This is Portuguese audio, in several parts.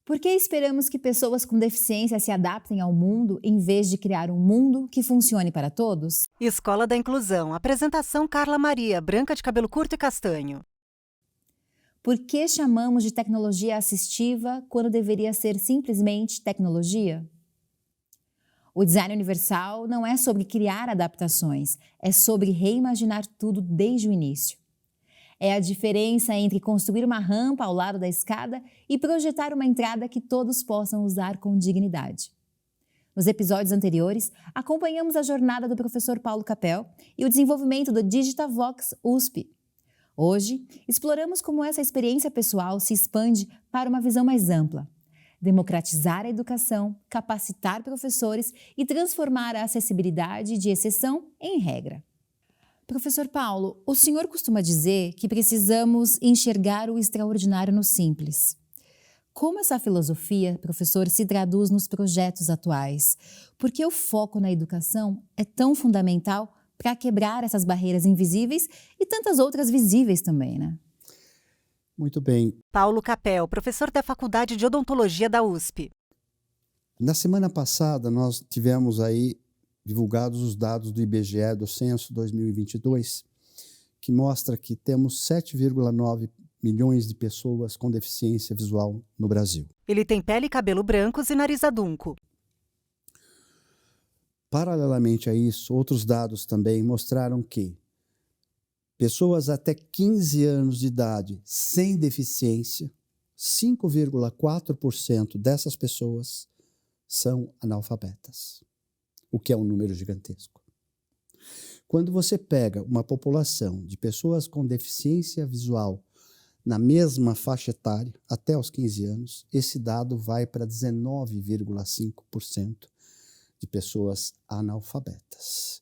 Por que esperamos que pessoas com deficiência se adaptem ao mundo em vez de criar um mundo que funcione para todos? Escola da Inclusão. Apresentação Carla Maria, branca de cabelo curto e castanho. Por que chamamos de tecnologia assistiva quando deveria ser simplesmente tecnologia? O design universal não é sobre criar adaptações, é sobre reimaginar tudo desde o início. É a diferença entre construir uma rampa ao lado da escada e projetar uma entrada que todos possam usar com dignidade. Nos episódios anteriores, acompanhamos a jornada do professor Paulo Capel e o desenvolvimento do DigitaVox USP. Hoje, exploramos como essa experiência pessoal se expande para uma visão mais ampla. Democratizar a educação, capacitar professores e transformar a acessibilidade de exceção em regra. Professor Paulo, o senhor costuma dizer que precisamos enxergar o extraordinário no simples. Como essa filosofia, professor, se traduz nos projetos atuais? Por que o foco na educação é tão fundamental para quebrar essas barreiras invisíveis e tantas outras visíveis também, né? Muito bem. Paulo Capel, professor da Faculdade de Odontologia da USP. Na semana passada, nós tivemos aí divulgados os dados do IBGE, do Censo 2022, que mostra que temos 7,9 milhões de pessoas com deficiência visual no Brasil. Ele tem pele e cabelo brancos e nariz adunco. Paralelamente a isso, outros dados também mostraram que pessoas até 15 anos de idade sem deficiência, 5,4% dessas pessoas são analfabetas, o que é um número gigantesco. Quando você pega uma população de pessoas com deficiência visual na mesma faixa etária, até os 15 anos, esse dado vai para 19,5% de pessoas analfabetas.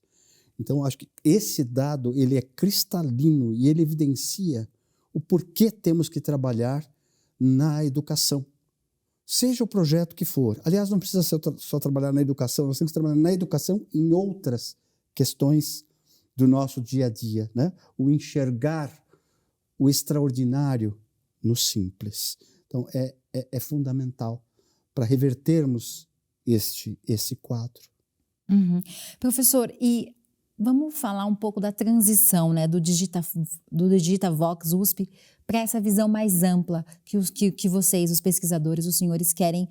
Então, acho que esse dado ele é cristalino e ele evidencia o porquê temos que trabalhar na educação. Seja o projeto que for. Aliás, não precisa só trabalhar na educação, nós temos que trabalhar na educação em outras questões do nosso dia a dia, né? O enxergar o extraordinário no simples. Então, é fundamental para revertermos esse quadro. Uhum. Professor, e vamos falar um pouco da transição, né, do DigitaVox USP para essa visão mais ampla que vocês, os pesquisadores, os senhores, querem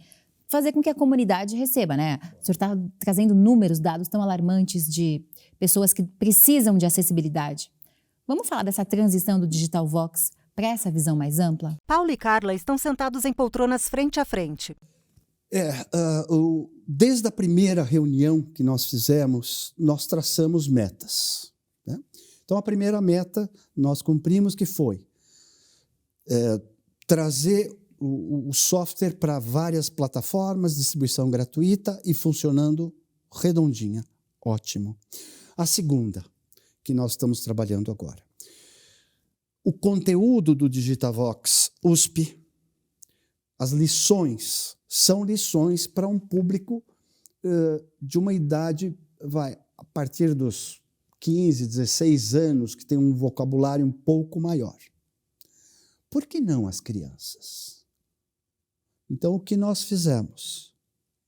fazer com que a comunidade receba, né? O senhor está trazendo números, dados tão alarmantes de pessoas que precisam de acessibilidade. Vamos falar dessa transição do DigitaVox para essa visão mais ampla? Paulo e Carla estão sentados em poltronas frente a frente. Desde a primeira reunião que nós fizemos, nós traçamos metas, né? Então, a primeira meta nós cumprimos, que foi trazer o software para várias plataformas, distribuição gratuita e funcionando redondinha. Ótimo. A segunda, que nós estamos trabalhando agora. O conteúdo do DigitaVox USP, as lições, são lições para um público de uma idade, a partir dos 15, 16 anos, que tem um vocabulário um pouco maior. Por que não as crianças? Então, o que nós fizemos?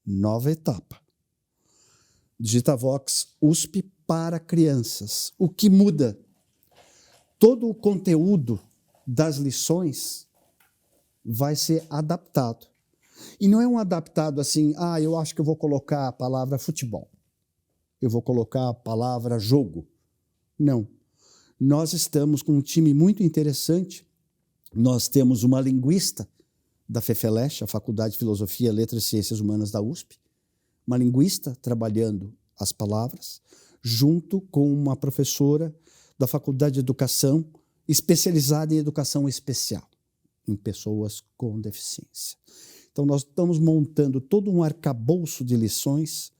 Nova etapa. DigitaVox USP para crianças. O que muda? Todo o conteúdo das lições vai ser adaptado. E não é um adaptado assim, eu acho que eu vou colocar a palavra futebol. Eu vou colocar a palavra jogo. Não. Nós estamos com um time muito interessante. Nós temos uma linguista da FEFELESH, a Faculdade de Filosofia, Letras e Ciências Humanas da USP, uma linguista trabalhando as palavras, junto com uma professora da Faculdade de Educação, especializada em educação especial, em pessoas com deficiência. Então, nós estamos montando todo um arcabouço de lições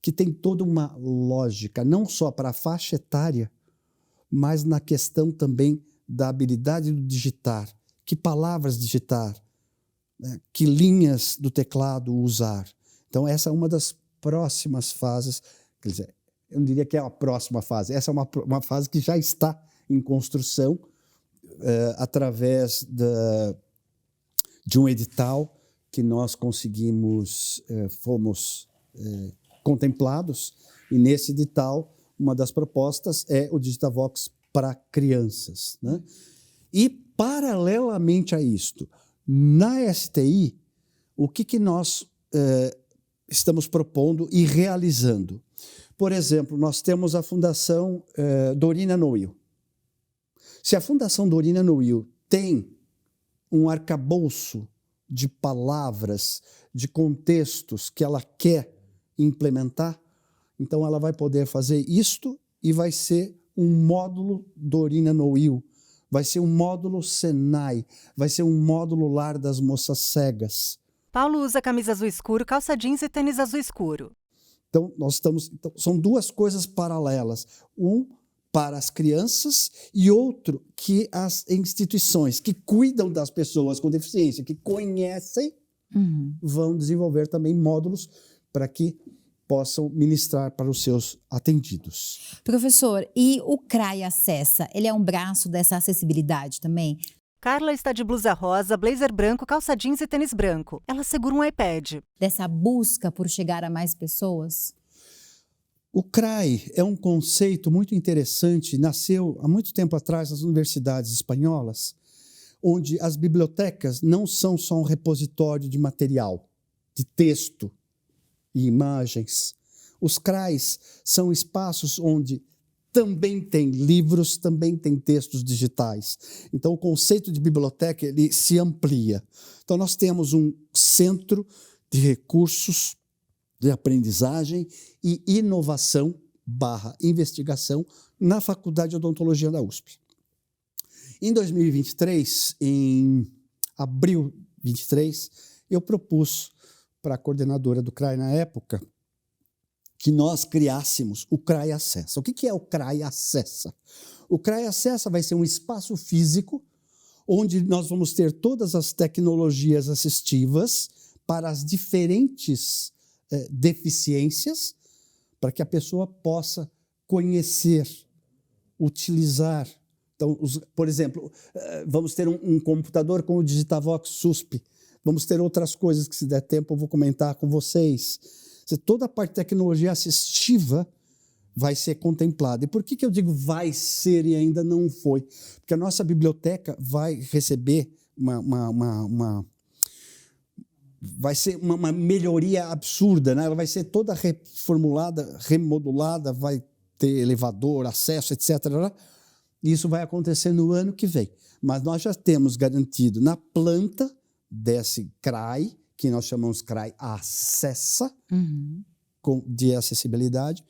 que tem toda uma lógica, não só para a faixa etária, mas na questão também da habilidade do digitar. Que palavras digitar? né? Que linhas do teclado usar. Então, essa é uma das próximas fases. Quer dizer, eu não diria que é a próxima fase. Essa é uma fase que já está em construção através de um edital que nós conseguimos, fomos contemplados, e nesse edital, uma das propostas é o DigitaVox para crianças, né? E, paralelamente a isto, na STI, o que nós estamos propondo e realizando? Por exemplo, nós temos a Fundação Dorina Noil. Se a Fundação Dorina Noil tem um arcabouço de palavras, de contextos que ela quer implementar, então ela vai poder fazer isto e vai ser um módulo Dorina Noil, vai ser um módulo Senai, vai ser um módulo Lar das Moças Cegas. Paulo usa camisa azul escuro, calça jeans e tênis azul escuro. Então, são duas coisas paralelas. Um para as crianças e outro que as instituições que cuidam das pessoas com deficiência, que conhecem, vão desenvolver também módulos para que possam ministrar para os seus atendidos. Professor, e o CRAI Acessa, ele é um braço dessa acessibilidade também? Carla está de blusa rosa, blazer branco, calça jeans e tênis branco. Ela segura um iPad. Dessa busca por chegar a mais pessoas? O CRAI é um conceito muito interessante, nasceu há muito tempo atrás nas universidades espanholas, onde as bibliotecas não são só um repositório de material, de texto e imagens. Os CRAIs são espaços onde também tem livros, também tem textos digitais. Então, o conceito de biblioteca ele se amplia. Então, nós temos um centro de recursos de aprendizagem e inovação / investigação na Faculdade de Odontologia da USP. Em 2023, em abril de 2023, eu propus para a coordenadora do CRAI na época que nós criássemos o CRAI Acessa. O que é o CRAI Acessa? O CRAI Acessa vai ser um espaço físico onde nós vamos ter todas as tecnologias assistivas para as diferentes deficiências, para que a pessoa possa conhecer, utilizar. Então, por exemplo, vamos ter um computador com o DigitaVox SUSP, vamos ter outras coisas que, se der tempo, eu vou comentar com vocês. Toda a parte de tecnologia assistiva vai ser contemplada. E por que eu digo vai ser e ainda não foi? Porque a nossa biblioteca vai receber vai ser uma melhoria absurda, né? Ela vai ser toda reformulada, remodulada, vai ter elevador, acesso, etc. E isso vai acontecer no ano que vem. Mas nós já temos garantido na planta desse CRAI, que nós chamamos CRAI Acessa, de acessibilidade,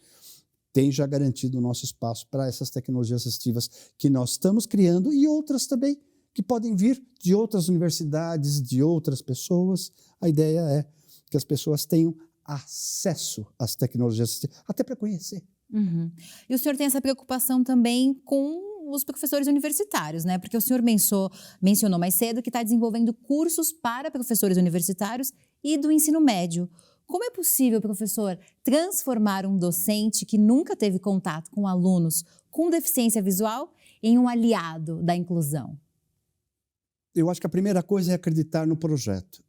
tem já garantido o nosso espaço para essas tecnologias assistivas que nós estamos criando e outras também que podem vir de outras universidades, de outras pessoas. A ideia é que as pessoas tenham acesso às tecnologias assistivas, até para conhecer. E o senhor tem essa preocupação também com os professores universitários, né? Porque o senhor mencionou mais cedo que está desenvolvendo cursos para professores universitários e do ensino médio. Como é possível, professor, transformar um docente que nunca teve contato com alunos com deficiência visual em um aliado da inclusão? Eu acho que a primeira coisa é acreditar no projeto.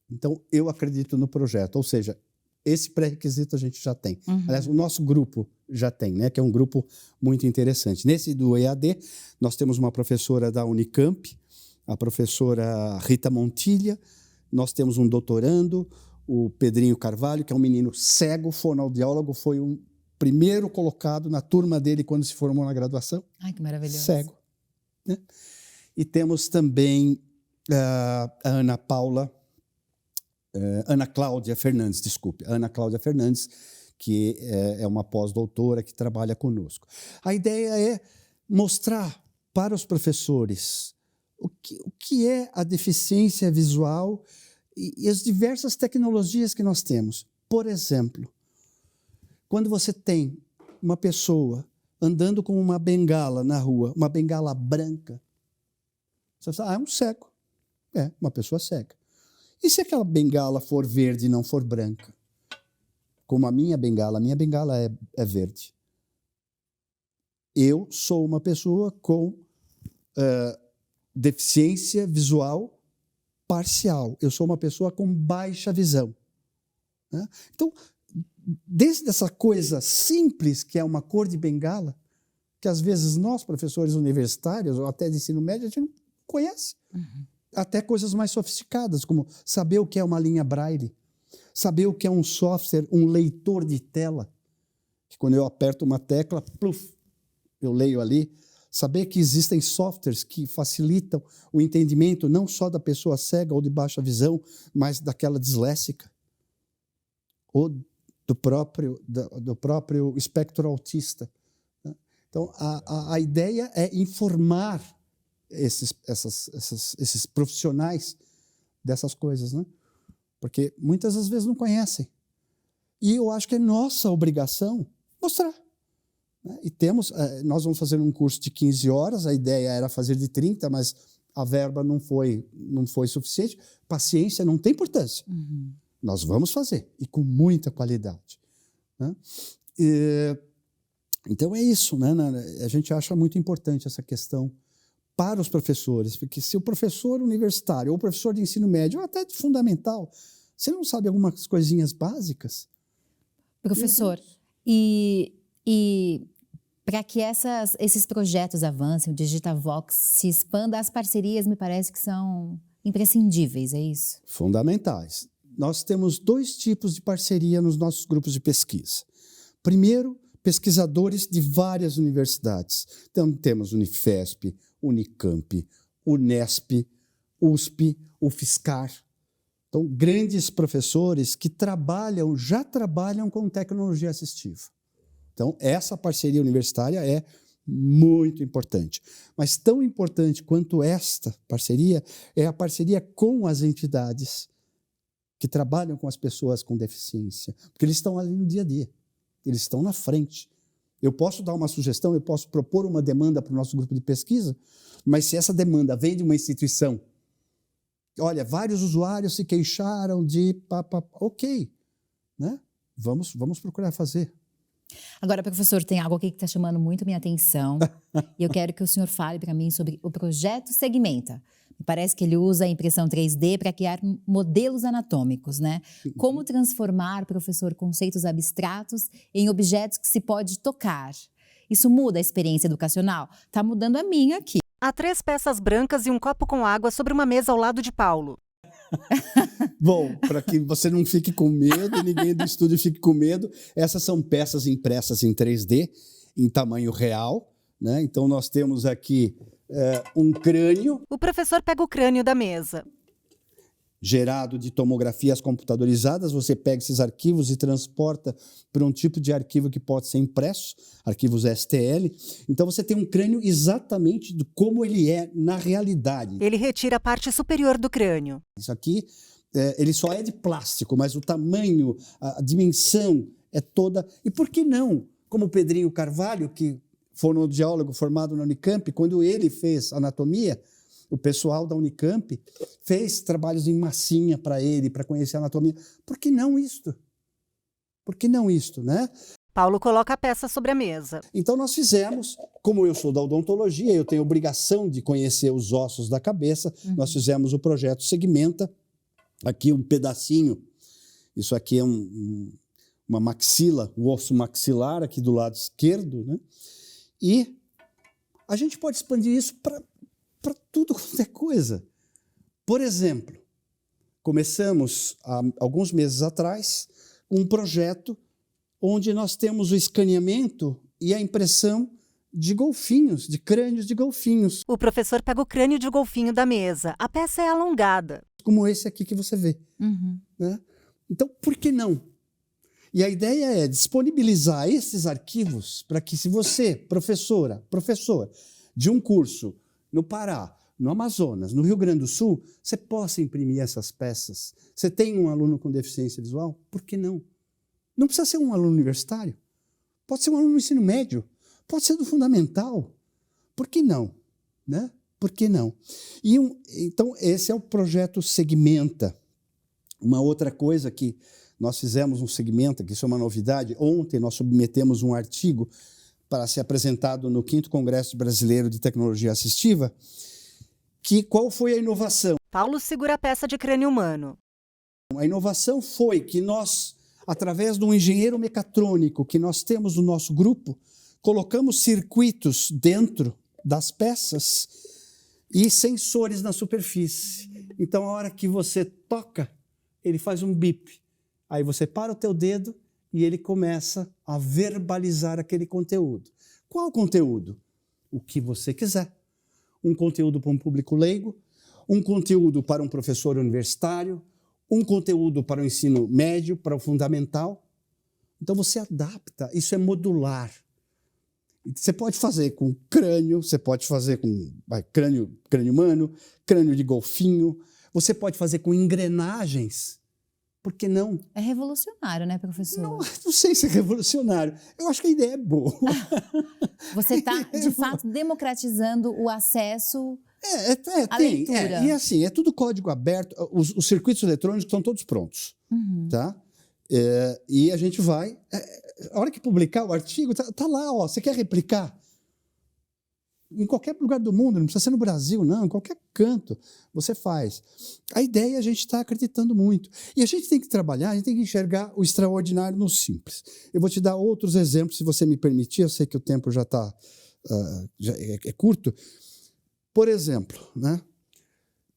Então, eu acredito no projeto, ou seja, esse pré-requisito a gente já tem. Aliás, o nosso grupo já tem, né, que é um grupo muito interessante. Nesse do EAD, nós temos uma professora da Unicamp, a professora Rita Montilha, nós temos um doutorando, o Pedrinho Carvalho, que é um menino cego, fonoaudiólogo, foi o primeiro colocado na turma dele quando se formou na graduação. Ai, que maravilhoso. Cego. Né? E temos também a Ana Cláudia Fernandes, Ana Cláudia Fernandes, que é uma pós-doutora que trabalha conosco. A ideia é mostrar para os professores o que é a deficiência visual e as diversas tecnologias que nós temos. Por exemplo, quando você tem uma pessoa andando com uma bengala na rua, uma bengala branca, você fala, é um cego. É, uma pessoa cega. E se aquela bengala for verde e não for branca? Como a minha bengala é verde. Eu sou uma pessoa com deficiência visual parcial. Eu sou uma pessoa com baixa visão. Né? Então, desde essa coisa simples que é uma cor de bengala, que às vezes nós, professores universitários ou até de ensino médio, a gente não conhece. Uhum. Até coisas mais sofisticadas, como saber o que é uma linha Braille, saber o que é um software, um leitor de tela, que quando eu aperto uma tecla, pluf, eu leio ali. Saber que existem softwares que facilitam o entendimento não só da pessoa cega ou de baixa visão, mas daquela disléxica, ou do próprio espectro autista. Né? Então, a ideia é informar esses profissionais dessas coisas, né? Porque muitas das vezes não conhecem. E eu acho que é nossa obrigação mostrar. Né? E nós vamos fazer um curso de 15 horas, a ideia era fazer de 30, mas a verba não foi suficiente. Paciência não tem importância. Uhum. Nós vamos fazer, e com muita qualidade. Né? Então é isso, né? A gente acha muito importante essa questão para os professores, porque se o professor universitário ou o professor de ensino médio, ou até de fundamental, você não sabe algumas coisinhas básicas? Professor, e para que esses projetos avancem, o Digitavox se expanda, as parcerias me parece que são imprescindíveis, é isso? Fundamentais. Nós temos 2 tipos de parceria nos nossos grupos de pesquisa. Primeiro, pesquisadores de várias universidades. Então, temos Unifesp, Unicamp, Unesp, USP, UFSCar. Então, grandes professores que já trabalham com tecnologia assistiva. Então, essa parceria universitária é muito importante. Mas tão importante quanto esta parceria é a parceria com as entidades que trabalham com as pessoas com deficiência, porque eles estão ali no dia a dia, eles estão na frente. Eu posso dar uma sugestão, eu posso propor uma demanda para o nosso grupo de pesquisa, mas se essa demanda vem de uma instituição, olha, vários usuários se queixaram de... Ok, né? Vamos procurar fazer. Agora, professor, tem algo aqui que está chamando muito minha atenção e eu quero que o senhor fale para mim sobre o projeto Segmenta. Me parece que ele usa a impressão 3D para criar modelos anatômicos, né? Como transformar, professor, conceitos abstratos em objetos que se pode tocar? Isso muda a experiência educacional? Está mudando a minha aqui. Há 3 peças brancas e um copo com água sobre uma mesa ao lado de Paulo. Bom, para que você não fique com medo, ninguém do estúdio fique com medo, essas são peças impressas em 3D, em tamanho real, né? Então nós temos aqui um crânio. O professor pega o crânio da mesa. Gerado de tomografias computadorizadas, você pega esses arquivos e transporta para um tipo de arquivo que pode ser impresso, arquivos STL. Então você tem um crânio exatamente de como ele é na realidade. Ele retira a parte superior do crânio. Isso aqui, ele só é de plástico, mas o tamanho, a dimensão é toda... E por que não? Como o Pedrinho Carvalho, que fonoaudiólogo formado na Unicamp, quando ele fez anatomia, o pessoal da Unicamp fez trabalhos em massinha para ele, para conhecer a anatomia. Por que não isto? Por que não isto, né? Paulo coloca a peça sobre a mesa. Então nós fizemos, como eu sou da odontologia, eu tenho obrigação de conhecer os ossos da cabeça, nós fizemos o projeto Segmenta, aqui um pedacinho, isso aqui é uma maxila, o osso maxilar aqui do lado esquerdo, né? E a gente pode expandir isso para tudo quanto é coisa. Por exemplo, começamos há alguns meses atrás um projeto onde nós temos o escaneamento e a impressão de golfinhos, de crânios de golfinhos. O professor pega o crânio de golfinho da mesa. A peça é alongada. Como esse aqui que você vê. Né? Então, por que não? E a ideia é disponibilizar esses arquivos para que, se você, professor, de um curso no Pará, no Amazonas, no Rio Grande do Sul, você possa imprimir essas peças. Você tem um aluno com deficiência visual? Por que não? Não precisa ser um aluno universitário. Pode ser um aluno do ensino médio. Pode ser do fundamental. Por que não? Né? Por que não? Então, esse é o projeto Segmenta. Uma outra coisa que nós fizemos um segmento, que isso é uma novidade, ontem nós submetemos um artigo para ser apresentado no 5º Congresso Brasileiro de Tecnologia Assistiva, que qual foi a inovação? Paulo segura a peça de crânio humano. A inovação foi que nós, através de um engenheiro mecatrônico que nós temos no nosso grupo, colocamos circuitos dentro das peças e sensores na superfície. Então, a hora que você toca, ele faz um bip. Aí você para o teu dedo e ele começa a verbalizar aquele conteúdo. Qual conteúdo? O que você quiser. Um conteúdo para um público leigo, um conteúdo para um professor universitário, um conteúdo para o ensino médio, para o fundamental. Então você adapta, isso é modular. Você pode fazer com crânio, você pode fazer com crânio humano, crânio de golfinho, você pode fazer com engrenagens. Por que não? É revolucionário, né, professor? Não sei se é revolucionário. Eu acho que a ideia é boa. Você está, de fato, democratizando o acesso à tem. leitura. E assim, é tudo código aberto. Os circuitos eletrônicos estão todos prontos. Tá? E a gente vai... a hora que publicar o artigo, tá lá, ó. Você quer replicar? Em qualquer lugar do mundo, não precisa ser no Brasil, não, em qualquer canto, você faz. A ideia a gente está acreditando muito. E a gente tem que trabalhar, a gente tem que enxergar o extraordinário no simples. Eu vou te dar outros exemplos, se você me permitir, eu sei que o tempo já está curto. Por exemplo, né?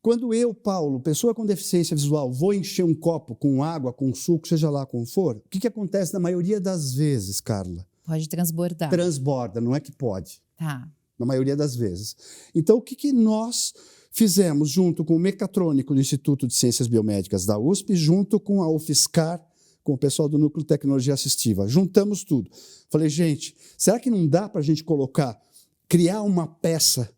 Quando eu, Paulo, pessoa com deficiência visual, vou encher um copo com água, com suco, seja lá como for, o que acontece na maioria das vezes, Carla? Pode transbordar. Transborda, não é que pode. Tá. Na maioria das vezes. Então, o que nós fizemos junto com o mecatrônico do Instituto de Ciências Biomédicas da USP, junto com a UFSCar, com o pessoal do Núcleo de Tecnologia Assistiva? Juntamos tudo. Falei, gente, será que não dá para a gente criar uma peça,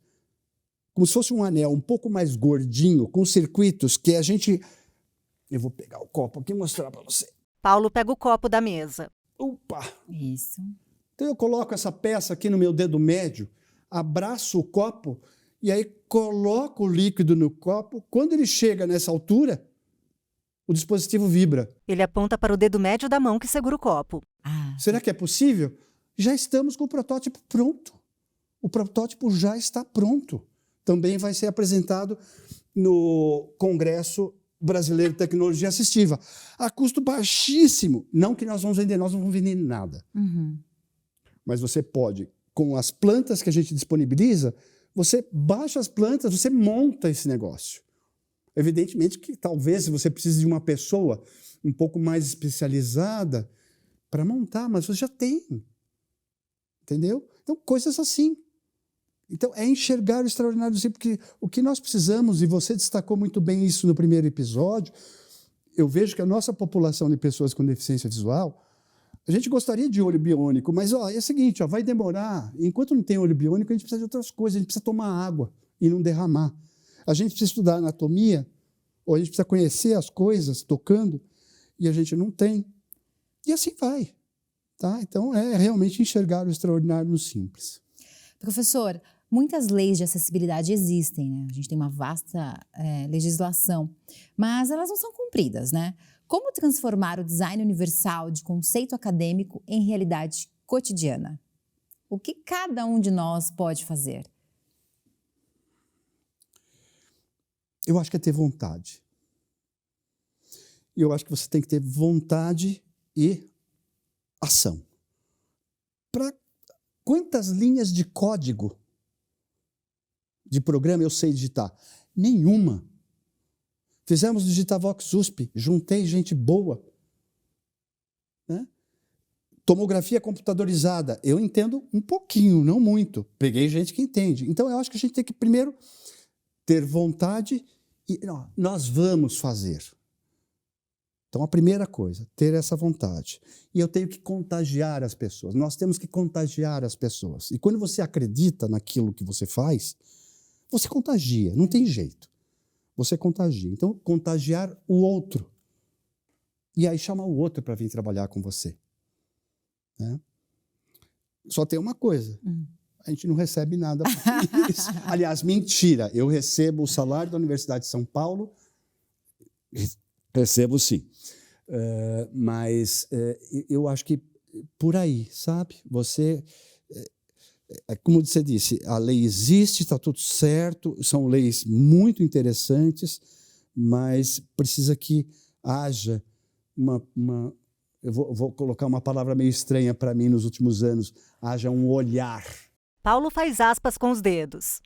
como se fosse um anel um pouco mais gordinho, com circuitos que a gente... Eu vou pegar o copo aqui e mostrar para você. Paulo pega o copo da mesa. Opa! Isso. Então, eu coloco essa peça aqui no meu dedo médio, abraço o copo e aí coloco o líquido no copo. Quando ele chega nessa altura, o dispositivo vibra. Ele aponta para o dedo médio da mão que segura o copo. Será que é possível? Já estamos com o protótipo pronto. O protótipo já está pronto. Também vai ser apresentado no Congresso Brasileiro de Tecnologia Assistiva, a custo baixíssimo. Não que nós vamos vender, nós não vamos vender nada. Mas você pode, com as plantas que a gente disponibiliza, você baixa as plantas, você monta esse negócio. Evidentemente que talvez você precise de uma pessoa um pouco mais especializada para montar, mas você já tem. Entendeu? Então, coisas assim. Então, é enxergar o extraordinário do simples, porque o que nós precisamos, e você destacou muito bem isso no primeiro episódio, eu vejo que a nossa população de pessoas com deficiência visual, a gente gostaria de olho biônico, mas é o seguinte, vai demorar. Enquanto não tem olho biônico, a gente precisa de outras coisas. A gente precisa tomar água e não derramar. A gente precisa estudar anatomia, ou a gente precisa conhecer as coisas tocando, e a gente não tem. E assim vai. Tá? Então, é realmente enxergar o extraordinário no simples. Professor, muitas leis de acessibilidade existem, né? A gente tem uma vasta legislação, mas elas não são cumpridas, né? Como transformar o design universal de conceito acadêmico em realidade cotidiana? O que cada um de nós pode fazer? Eu acho que é ter vontade. E eu acho que você tem que ter vontade e ação. Para quantas linhas de código de programa eu sei digitar? Nenhuma. Fizemos o Digitavox USP, juntei gente boa. Né? Tomografia computadorizada, eu entendo um pouquinho, não muito. Peguei gente que entende. Então, eu acho que a gente tem que, primeiro, ter vontade e nós vamos fazer. Então, a primeira coisa, ter essa vontade. E eu tenho que contagiar as pessoas. Nós temos que contagiar as pessoas. E quando você acredita naquilo que você faz, você contagia, não tem jeito. Você contagia. Então, contagiar o outro. E aí chamar o outro para vir trabalhar com você. Né? Só tem uma coisa. A gente não recebe nada por isso. Aliás, mentira. Eu recebo o salário da Universidade de São Paulo, Recebo sim. Mas eu acho que por aí, sabe? Você, como você disse, a lei existe, está tudo certo, são leis muito interessantes, mas precisa que haja eu vou colocar uma palavra meio estranha para mim nos últimos anos, haja um olhar. Paulo faz aspas com os dedos.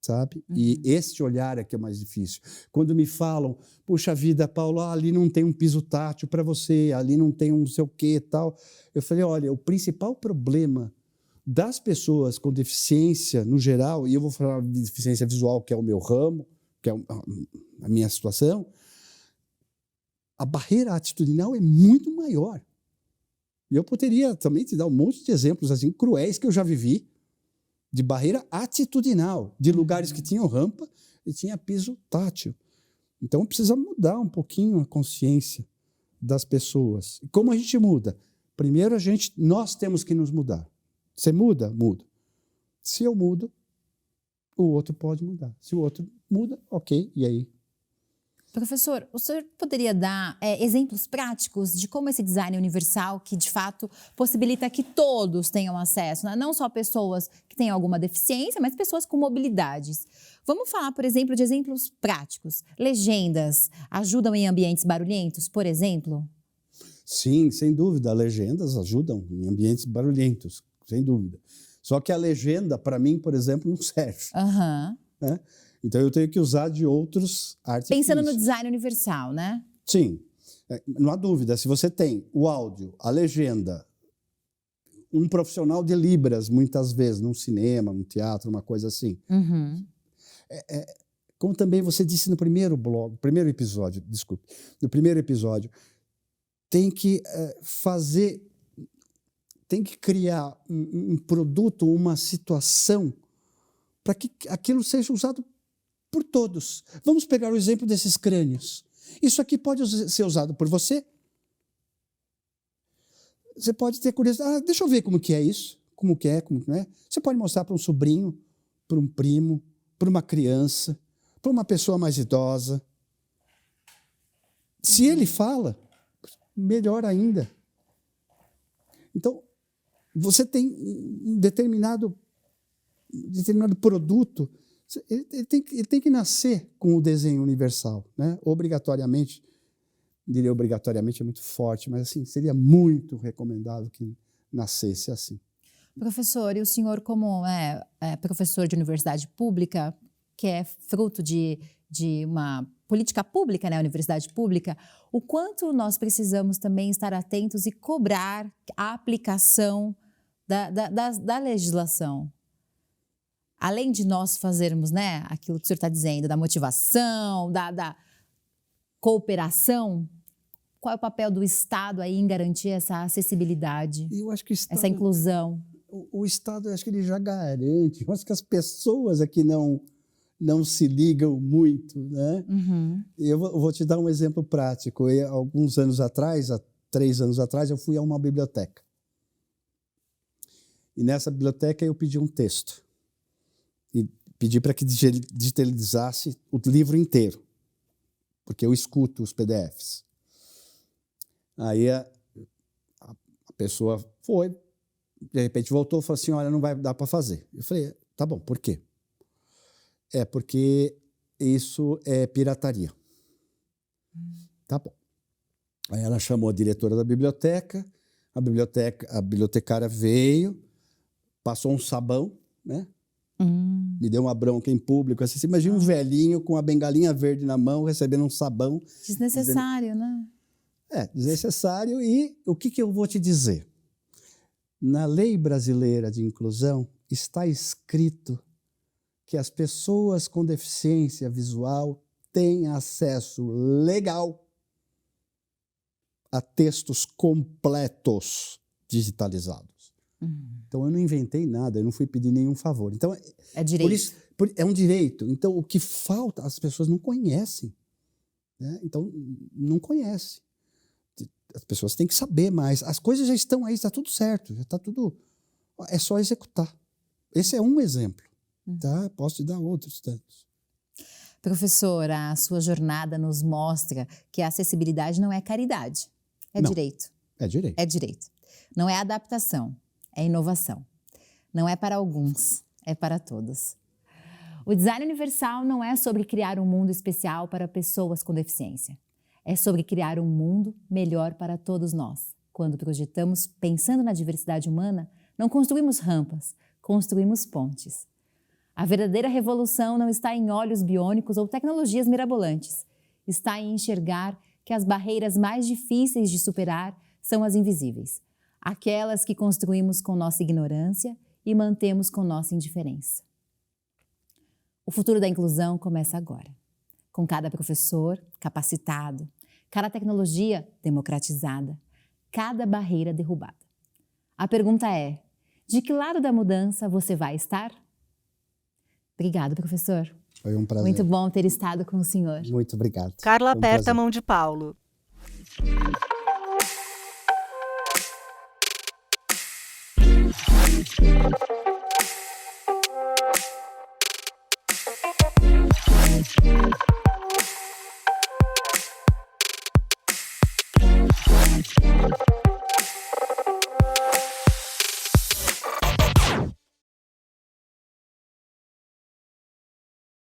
Sabe? E este olhar é que é mais difícil. Quando me falam, puxa vida, Paulo, ali não tem um piso tátil para você, ali não tem um não sei o que e tal. Eu falei, olha, o principal problema das pessoas com deficiência no geral, e eu vou falar de deficiência visual, que é o meu ramo, que é a minha situação, a barreira atitudinal é muito maior. E eu poderia também te dar um monte de exemplos assim cruéis que eu já vivi, de barreira atitudinal, de lugares que tinham rampa e tinha piso tátil. Então precisa mudar um pouquinho a consciência das pessoas. E como a gente muda? Primeiro nós temos que nos mudar. Você muda? Muda. Se eu mudo, o outro pode mudar. Se o outro muda, ok, e aí? Professor, o senhor poderia dar exemplos práticos de como esse design universal, que de fato possibilita que todos tenham acesso, né? Não só pessoas que têm alguma deficiência, mas pessoas com mobilidades. Vamos falar, por exemplo, de exemplos práticos. Legendas ajudam em ambientes barulhentos, por exemplo? Sim, sem dúvida, legendas ajudam em ambientes barulhentos, sem dúvida. Só que a legenda, para mim, por exemplo, não serve. Né? Então, eu tenho que usar de outros artifícios. Pensando no design universal, né? Sim. Não há dúvida. Se você tem o áudio, a legenda, um profissional de Libras, muitas vezes, num cinema, num teatro, uma coisa assim. Como também você disse no primeiro episódio, tem que tem que criar um produto, uma situação, para que aquilo seja usado por todos. Vamos pegar o exemplo desses crânios. Isso aqui pode ser usado por você. Você pode ter curiosidade. Deixa eu ver como que é isso. Como que é, como não é. Você pode mostrar para um sobrinho, para um primo, para uma criança, para uma pessoa mais idosa. Se ele fala, melhor ainda. Então, você tem um determinado produto. Ele tem que nascer com o desenho universal, né? Obrigatoriamente, diria obrigatoriamente é muito forte, mas assim, seria muito recomendável que nascesse assim. Professor, e o senhor como professor de universidade pública, que é fruto de uma política pública, né, universidade pública, o quanto nós precisamos também estar atentos e cobrar a aplicação da legislação? Além de nós fazermos, né, aquilo que o senhor está dizendo, da motivação, da cooperação, qual é o papel do Estado aí em garantir essa acessibilidade, eu acho que essa inclusão? O Estado, eu acho que ele já garante. Eu acho que as pessoas é que não se ligam muito, né? Eu vou te dar um exemplo prático. Alguns anos atrás, há 3 anos atrás, eu fui a uma biblioteca. E nessa biblioteca eu pedi um texto. E pedi para que digitalizasse o livro inteiro, porque eu escuto os PDFs. Aí a pessoa foi, de repente voltou e falou assim, olha, não vai dar para fazer. Eu falei, tá bom, por quê? Porque isso é pirataria. Tá bom. Aí ela chamou a diretora da biblioteca, a bibliotecária veio, passou um sabão, né? Me deu uma bronca em público. Assim, imagina um velhinho com a bengalinha verde na mão recebendo um sabão. Desnecessário, né? Desnecessário. E o que eu vou te dizer? Na lei brasileira de inclusão está escrito que as pessoas com deficiência visual têm acesso legal a textos completos digitalizados. Então, eu não inventei nada, eu não fui pedir nenhum favor. Então, é direito. É um direito. Então, o que falta, as pessoas não conhecem. Né? Então, não conhecem. As pessoas têm que saber mais. As coisas já estão aí, está tudo certo, já está tudo... É só executar. Esse é um exemplo. Tá? Posso te dar outros tantos. Professora, a sua jornada nos mostra que a acessibilidade não é caridade, é Não. direito. É direito. É direito. Não é adaptação, é inovação. Não é para alguns, é para todos. O design universal não é sobre criar um mundo especial para pessoas com deficiência. É sobre criar um mundo melhor para todos nós. Quando projetamos pensando na diversidade humana, não construímos rampas, construímos pontes. A verdadeira revolução não está em olhos biônicos ou tecnologias mirabolantes. Está em enxergar que as barreiras mais difíceis de superar são as invisíveis, aquelas que construímos com nossa ignorância e mantemos com nossa indiferença. O futuro da inclusão começa agora, com cada professor capacitado, cada tecnologia democratizada, cada barreira derrubada. A pergunta é: de que lado da mudança você vai estar? Obrigado, professor. Foi um prazer. Muito bom ter estado com o senhor. Muito obrigado. Carla Foi um aperta prazer. a mão de Paulo.